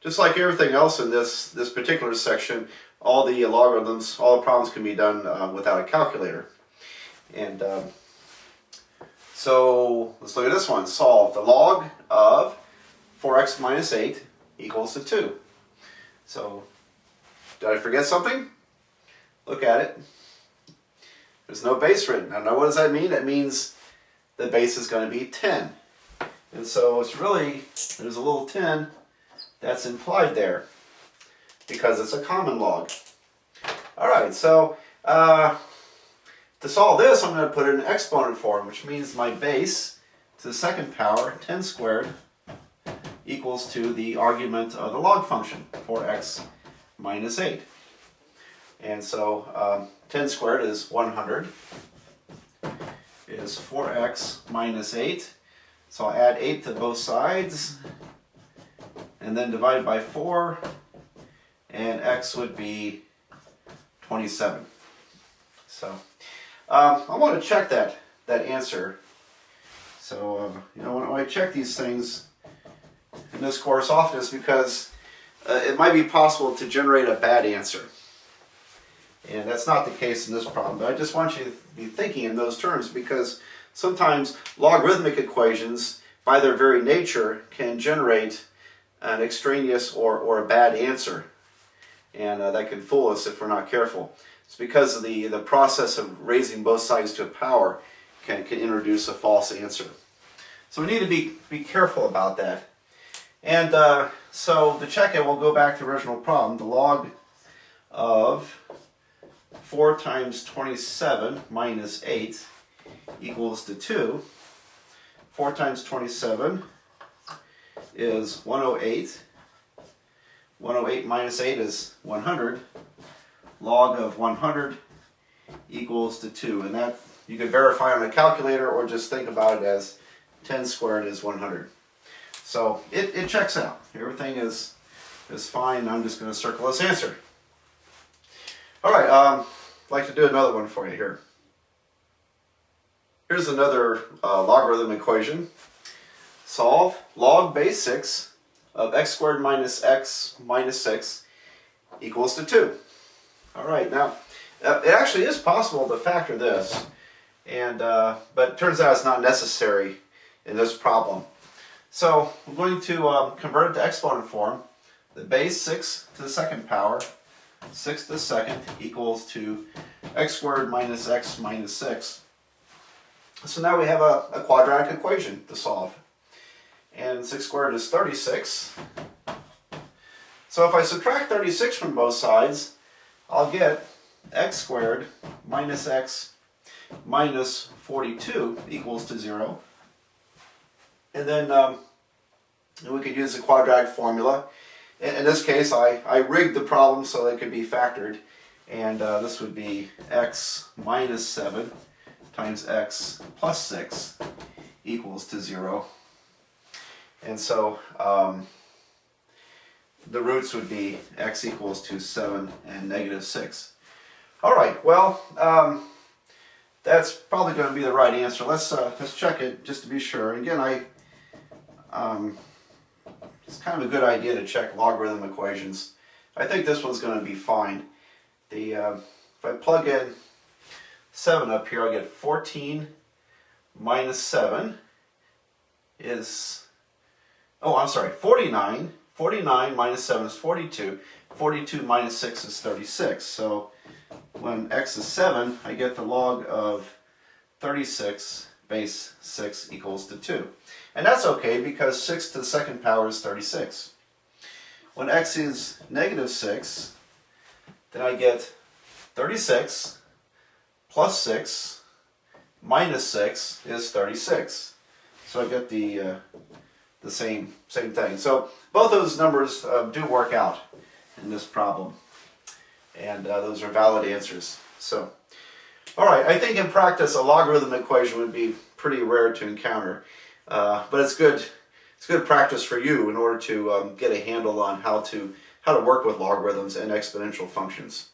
just like everything else in this particular section, all the logarithms, all the problems can be done without a calculator. And so let's look at this one. Solve the log of 4x minus 8 equals to 2. So, did I forget something? Look at it. There's no base written. Now what does that mean? That means the base is going to be 10. And so it's really, there's a little 10 that's implied there because it's a common log. Alright, so to solve this, I'm going to put it in exponent form, which means my base to the second power, 10 squared, equals to the argument of the log function, 4x minus 8. And so 10 squared is 100, is 4x minus 8. So I'll add 8 to both sides, and then divide by 4, and x would be 27. So I want to check that answer. So when I check these things in this course often, is because it might be possible to generate a bad answer. And that's not the case in this problem, but I just want you to be thinking in those terms, because sometimes logarithmic equations, by their very nature, can generate an extraneous or a bad answer. And that can fool us if we're not careful. It's because of the process of raising both sides to a power can introduce a false answer. So we need to be careful about that. And so to check it, we'll go back to the original problem. The log of 4 times 27 minus 8 equals to 2. 4 times 27 is 108. 108 minus 8 is 100. Log of 100 equals to 2. And that you can verify on a calculator or just think about it as 10 squared is 100. So it checks out. Everything is fine. I'm just going to circle this answer. Alright, I'd like to do another one for you here. Here's another logarithm equation. Solve log base 6 of x squared minus x minus 6 equals to 2. Alright, now it actually is possible to factor this, but it turns out it's not necessary in this problem. So I'm going to convert it to exponent form. The base 6 to the second power, 6 to the second, equals to x squared minus x minus 6. So now we have a quadratic equation to solve. And 6 squared is 36. So if I subtract 36 from both sides, I'll get x squared minus x minus 42 equals to 0. And then we could use the quadratic formula. In this case, I rigged the problem so it could be factored. And this would be x minus 7 times x plus 6 equals to 0. And so the roots would be x equals to 7 and negative 6. Alright, well, that's probably going to be the right answer. Let's check it just to be sure. And again, it's kind of a good idea to check logarithm equations. I think this one's going to be fine. If I plug in 7 up here, I'll get 14 minus 7 is, 49. 49 minus 7 is 42. 42 minus 6 is 36. So when x is 7, I get the log of 36 base 6 equals to 2. And that's okay because 6 to the second power is 36. When x is negative 6, then I get 36 plus 6 minus 6 is 36. So I get the same thing. So both those numbers do work out in this problem. And those are valid answers. So, alright, I think in practice a logarithm equation would be pretty rare to encounter. But it's good practice for you in order to get a handle on how to work with logarithms and exponential functions.